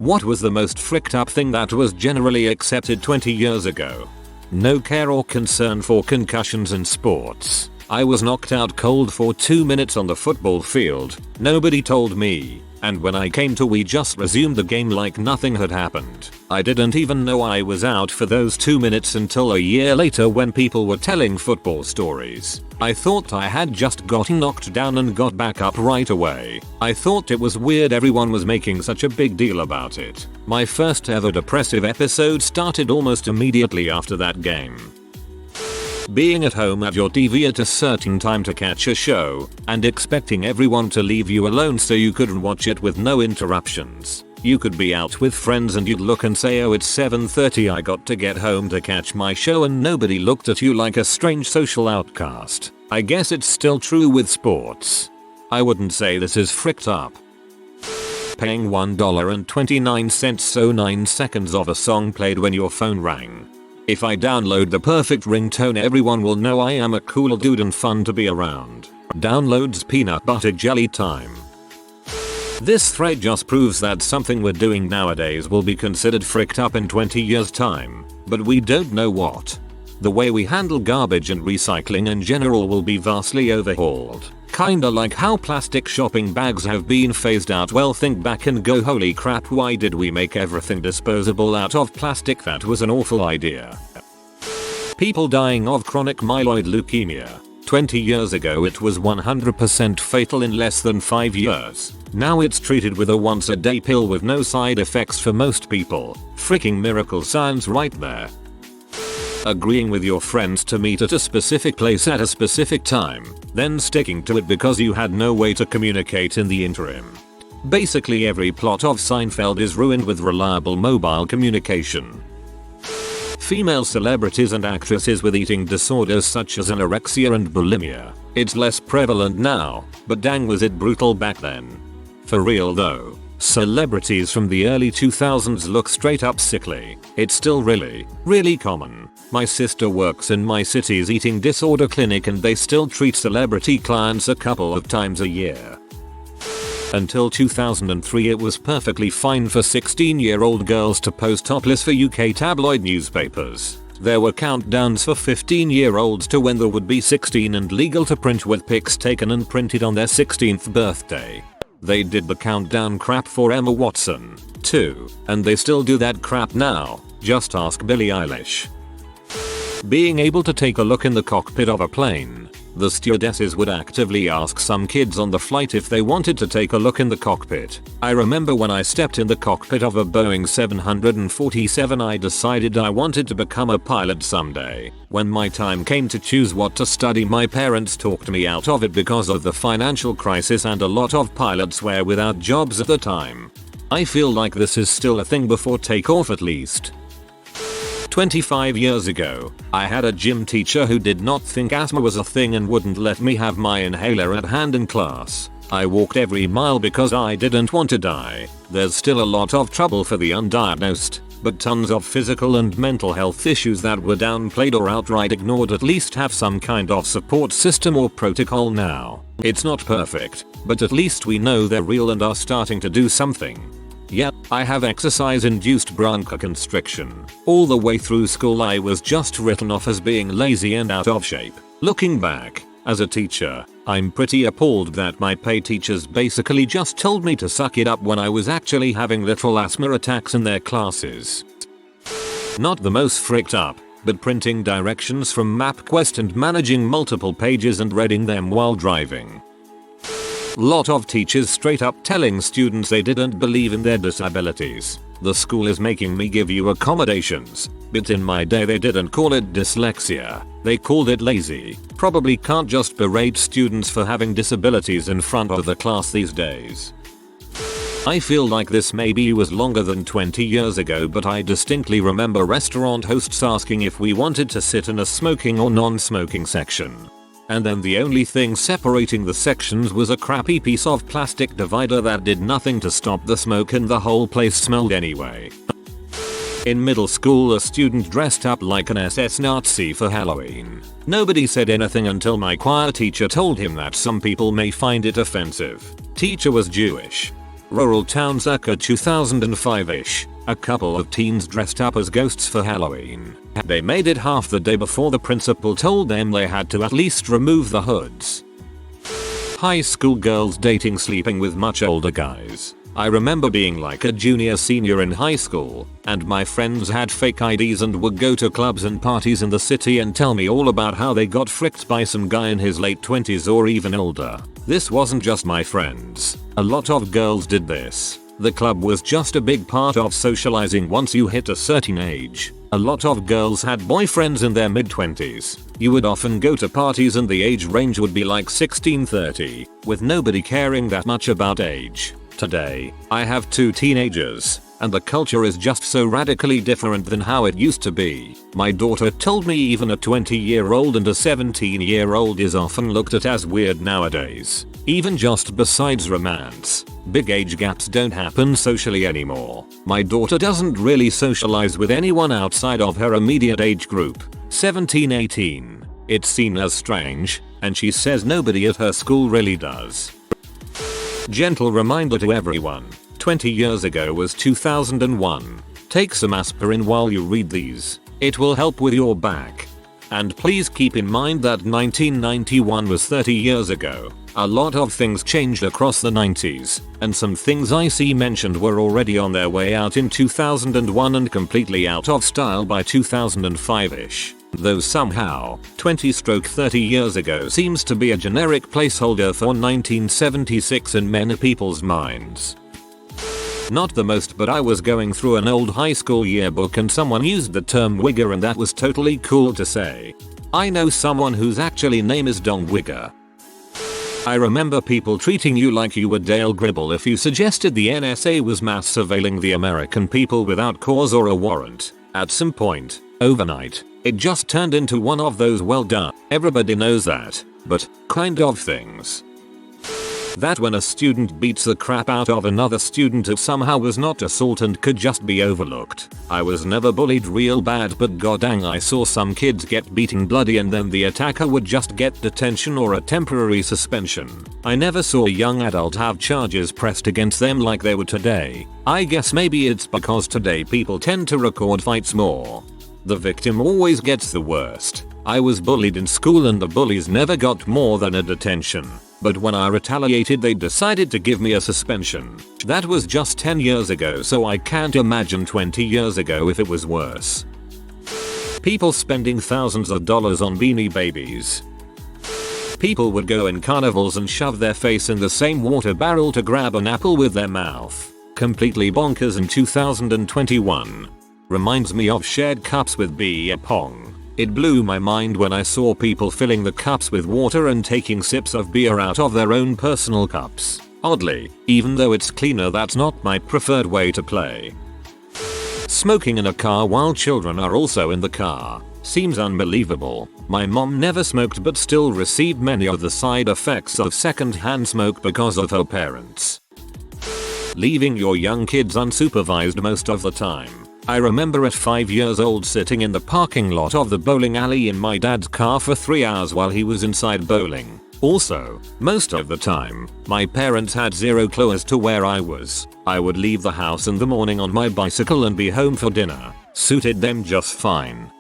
What was the most fricked up thing that was generally accepted 20 years ago? No care or concern for concussions in sports. I was knocked out cold for 2 minutes on the football field. Nobody told me. And when I came to, we just resumed the game like nothing had happened. I didn't even know I was out for those 2 minutes until a year later when people were telling football stories. I thought I had just gotten knocked down and got back up right away. I thought it was weird everyone was making such a big deal about it. My first ever depressive episode started almost immediately after that game. Being at home at your TV at a certain time to catch a show, and expecting everyone to leave you alone so you couldn't watch it with no interruptions. You could be out with friends and you'd look and say, oh, it's 7:30, I got to get home to catch my show, and nobody looked at you like a strange social outcast. I guess it's still true with sports. I wouldn't say this is fricked up. Paying $1.29 so 9 seconds of a song played when your phone rang. If I download the perfect ringtone, everyone will know I am a cool dude and fun to be around. Downloads peanut butter jelly time. This thread just proves that something we're doing nowadays will be considered fricked up in 20 years time, but we don't know what. The way we handle garbage and recycling in general will be vastly overhauled. Kinda like how plastic shopping bags have been phased out. Well, think back and go, holy crap, why did we make everything disposable out of plastic? That was an awful idea. People dying of chronic myeloid leukemia. 20 years ago it was 100% fatal in less than 5 years. Now it's treated with a once a day pill with no side effects for most people. Freaking miracle science right there. Agreeing with your friends to meet at a specific place at a specific time, then sticking to it because you had no way to communicate in the interim. Basically every plot of Seinfeld is ruined with reliable mobile communication. Female celebrities and actresses with eating disorders such as anorexia and bulimia. It's less prevalent now, but dang was it brutal back then. For real though. Celebrities from the early 2000s look straight up sickly. It's still really common. My sister works in my city's eating disorder clinic and they still treat celebrity clients a couple of times a year. Until 2003 it was perfectly fine for 16-year-old girls to pose topless for UK tabloid newspapers. There were countdowns for 15-year-olds to when they would be 16 and legal to print with pics taken and printed on their 16th birthday. They did the countdown crap for Emma Watson, too, and they still do that crap now. Just ask Billie Eilish. Being able to take a look in the cockpit of a plane. The stewardesses would actively ask some kids on the flight if they wanted to take a look in the cockpit. I remember when I stepped in the cockpit of a Boeing 747 I decided I wanted to become a pilot someday. When my time came to choose what to study, my parents talked me out of it because of the financial crisis and a lot of pilots were without jobs at the time. I feel like this is still a thing before takeoff at least. 25 years ago, I had a gym teacher who did not think asthma was a thing and wouldn't let me have my inhaler at hand in class. I walked every mile because I didn't want to die. There's still a lot of trouble for the undiagnosed, but tons of physical and mental health issues that were downplayed or outright ignored at least have some kind of support system or protocol now. It's not perfect, but at least we know they're real and are starting to do something. Yep, I have exercise-induced bronchoconstriction. All the way through school I was just written off as being lazy and out of shape. Looking back, as a teacher, I'm pretty appalled that my paid teachers basically just told me to suck it up when I was actually having literal asthma attacks in their classes. Not the most fricked up, but printing directions from MapQuest and managing multiple pages and reading them while driving. Lot of teachers straight up telling students they didn't believe in their disabilities. The school is making me give you accommodations, but in my day they didn't call it dyslexia, they called it lazy. Probably can't just berate students for having disabilities in front of the class these days. I feel like this maybe was longer than 20 years ago, but I distinctly remember restaurant hosts asking if we wanted to sit in a smoking or non-smoking section. And then the only thing separating the sections was a crappy piece of plastic divider that did nothing to stop the smoke and the whole place smelled anyway. In middle school, a student dressed up like an SS Nazi for Halloween. Nobody said anything until my choir teacher told him that some people may find it offensive. Teacher was Jewish. Rural town circa 2005-ish. A couple of teens dressed up as ghosts for Halloween. They made it half the day before the principal told them they had to at least remove the hoods. High school girls dating sleeping with much older guys. I remember being like a junior senior in high school, and my friends had fake IDs and would go to clubs and parties in the city and tell me all about how they got fricked by some guy in his late 20s or even older. This wasn't just my friends. A lot of girls did this. The club was just a big part of socializing once you hit a certain age. A lot of girls had boyfriends in their mid-20s. You would often go to parties and the age range would be like 16-30, with nobody caring that much about age. Today, I have 2 teenagers, and the culture is just so radically different than how it used to be. My daughter told me even a 20-year-old and a 17-year-old is often looked at as weird nowadays. Even just besides romance, big age gaps don't happen socially anymore. My daughter doesn't really socialize with anyone outside of her immediate age group, 17-18. It's seen as strange, and she says nobody at her school really does. Gentle reminder to everyone, 20 years ago was 2001. Take some aspirin while you read these. It will help with your back. And please keep in mind that 1991 was 30 years ago. A lot of things changed across the 90s, and some things I see mentioned were already on their way out in 2001 and completely out of style by 2005-ish. Though somehow, 20-30 years ago seems to be a generic placeholder for 1976 in many people's minds. Not the most, but I was going through an old high school yearbook and someone used the term wigger and that was totally cool to say. I know someone whose actually name is Don Wigger. I remember people treating you like you were Dale Gribble if you suggested the NSA was mass surveilling the American people without cause or a warrant. At some point, overnight, it just turned into one of those well done, everybody knows that, but kind of things. That when a student beats the crap out of another student it somehow was not assault and could just be overlooked. I was never bullied real bad, but goddang I saw some kids get beaten bloody and then the attacker would just get detention or a temporary suspension. I never saw a young adult have charges pressed against them like they were today. I guess maybe it's because today people tend to record fights more. The victim always gets the worst. I was bullied in school and the bullies never got more than a detention. But when I retaliated they decided to give me a suspension. That was just 10 years ago, so I can't imagine 20 years ago if it was worse. People spending thousands of dollars on Beanie Babies. People would go in carnivals and shove their face in the same water barrel to grab an apple with their mouth. Completely bonkers in 2021. Reminds me of shared cups with beer pong. It blew my mind when I saw people filling the cups with water and taking sips of beer out of their own personal cups. Oddly, even though it's cleaner, that's not my preferred way to play. Smoking in a car while children are also in the car seems unbelievable. My mom never smoked but still received many of the side effects of second-hand smoke because of her parents. Leaving your young kids unsupervised most of the time. I remember at 5 years old sitting in the parking lot of the bowling alley in my dad's car for 3 hours while he was inside bowling. Also, most of the time, my parents had zero clue as to where I was. I would leave the house in the morning on my bicycle and be home for dinner. Suited them just fine.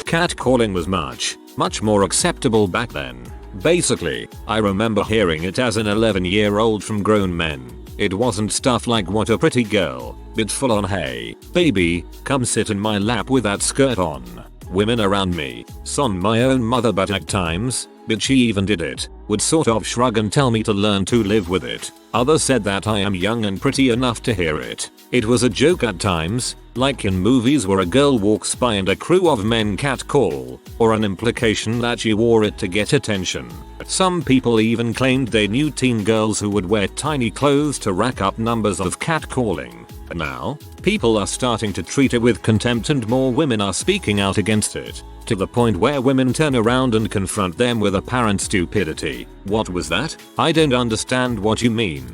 Catcalling was much more acceptable back then. Basically, I remember hearing it as an 11-year-old from grown men. It wasn't stuff like "what a pretty girl," but full on "hey, baby, come sit in my lap with that skirt on." Women around me, son my own mother, but at times, but she even did it, would sort of shrug and tell me to learn to live with it. Others said that I am young and pretty enough to hear it. It was a joke at times, like in movies where a girl walks by and a crew of men catcall, or an implication that she wore it to get attention. Some people even claimed they knew teen girls who would wear tiny clothes to rack up numbers of catcalling. Now, people are starting to treat it with contempt and more women are speaking out against it, to the point where women turn around and confront them with apparent stupidity. "What was that? I don't understand what you mean."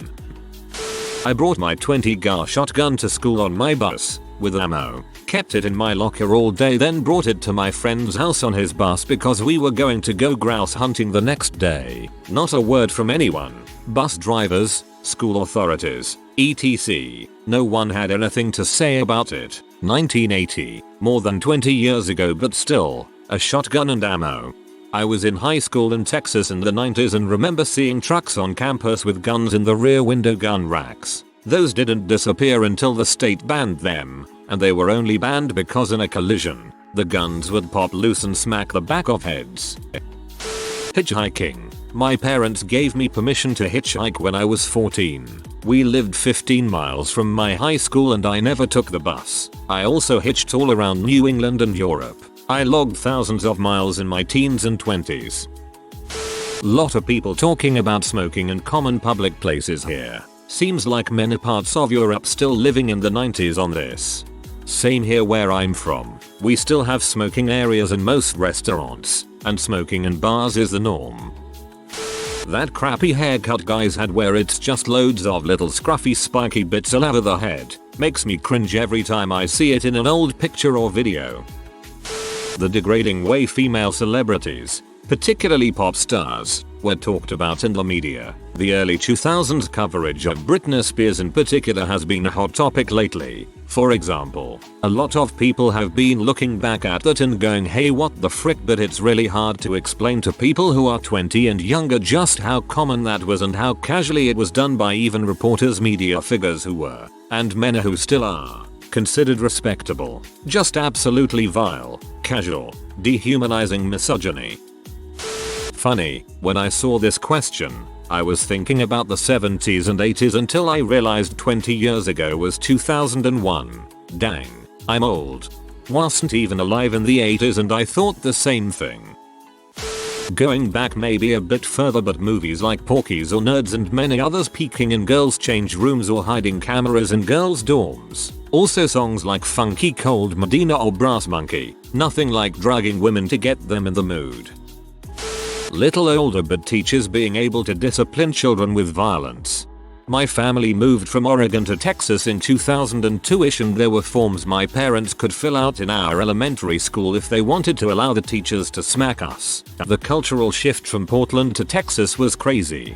I brought my 20 shotgun to school on my bus, with ammo, kept it in my locker all day, then brought it to my friend's house on his bus because we were going to go grouse hunting the next day. Not a word from anyone. Bus drivers, school authorities, etc. No one had anything to say about it. 1980, more than 20 years ago, but still, a shotgun and ammo. I was in high school in Texas in the 90s and remember seeing trucks on campus with guns in the rear window gun racks. Those didn't disappear until the state banned them, and they were only banned because in a collision, the guns would pop loose and smack the back of heads. Hitchhiking. My parents gave me permission to hitchhike when I was 14. We lived 15 miles from my high school and I never took the bus. I also hitched all around New England and Europe. I logged thousands of miles in my teens and 20s. Lot of people talking about smoking in common public places here. Seems like many parts of Europe still living in the 90s on this. Same here where I'm from. We still have smoking areas in most restaurants, and smoking in bars is the norm. That crappy haircut guys had where it's just loads of little scruffy spiky bits all over the head makes me cringe every time I see it in an old picture or video. The degrading way female celebrities, particularly pop stars, were talked about in the media. The early 2000s coverage of Britney Spears in particular has been a hot topic lately. For example, a lot of people have been looking back at that and going, hey, what the frick, but it's really hard to explain to people who are 20 and younger just how common that was and how casually it was done by even reporters, media figures who were, and men who still are, considered respectable. Just absolutely vile, casual, dehumanizing misogyny. Funny, when I saw this question, I was thinking about the 70s and 80s until I realized 20 years ago was 2001. Dang, I'm old. Wasn't even alive in the 80s and I thought the same thing. Going back maybe a bit further, but movies like Porky's or Nerds and many others peeking in girls' change rooms or hiding cameras in girls' dorms. Also songs like Funky Cold Medina or Brass Monkey, nothing like drugging women to get them in the mood. Little older, but teachers being able to discipline children with violence. My family moved from Oregon to Texas in 2002ish and there were forms my parents could fill out in our elementary school if they wanted to allow the teachers to smack us. The cultural shift from Portland to Texas was crazy.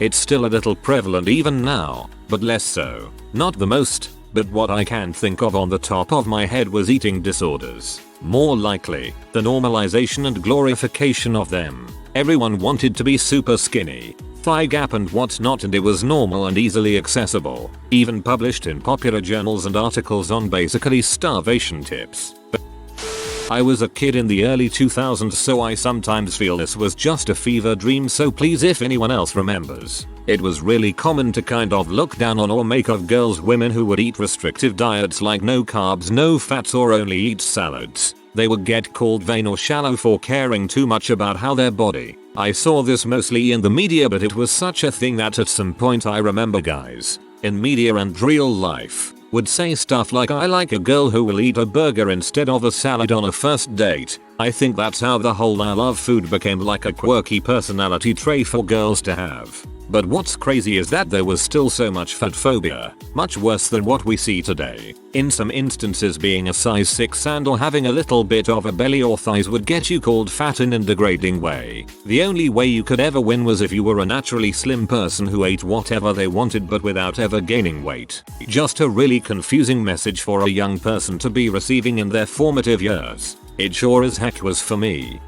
It's still a little prevalent even now, but less so. Not the most, but what I can think of on the top of my head was eating disorders. More likely, the normalization and glorification of them. Everyone wanted to be super skinny, thigh gap and whatnot, and it was normal and easily accessible, even published in popular journals and articles on basically starvation tips. I was a kid in the early 2000s, so I sometimes feel this was just a fever dream, so please, if anyone else remembers. It was really common to kind of look down on or make of girls women who would eat restrictive diets like no carbs, no fats, or only eat salads. They would get called vain or shallow for caring too much about how their body. I saw this mostly in the media, but it was such a thing that at some point I remember guys, in media and real life, would say stuff like, I like a girl who will eat a burger instead of a salad on a first date. I think that's how the whole I love food became like a quirky personality trait for girls to have. But what's crazy is that there was still so much fat phobia, much worse than what we see today. In some instances, being a size 6 and or having a little bit of a belly or thighs would get you called fat in a degrading way. The only way you could ever win was if you were a naturally slim person who ate whatever they wanted but without ever gaining weight. Just a really confusing message for a young person to be receiving in their formative years. It sure as heck was for me.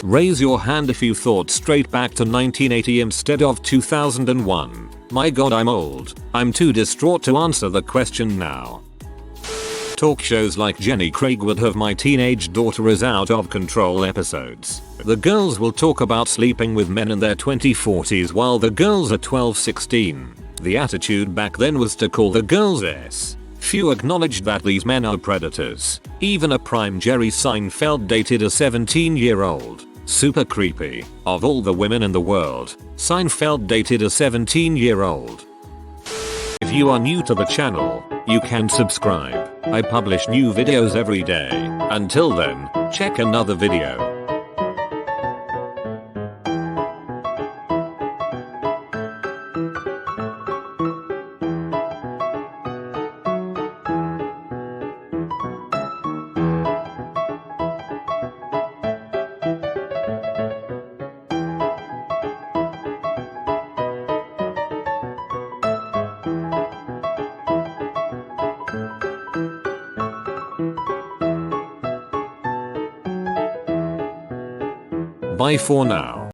Raise your hand if you thought straight back to 1980 instead of 2001. My god, I'm old. I'm too distraught to answer the question now. Talk shows like Jenny Craig would have My Teenage Daughter Is Out of Control episodes. The girls will talk about sleeping with men in their 20-40s while the girls are 12-16. The attitude back then was to call the girls S. Few acknowledged that these men are predators. Even a prime Jerry Seinfeld dated a 17-year-old. Super creepy. Of all the women in the world, Seinfeld dated a 17-year-old. If you are new to the channel, you can subscribe. I publish new videos every day. Until then, check another video. Bye for now.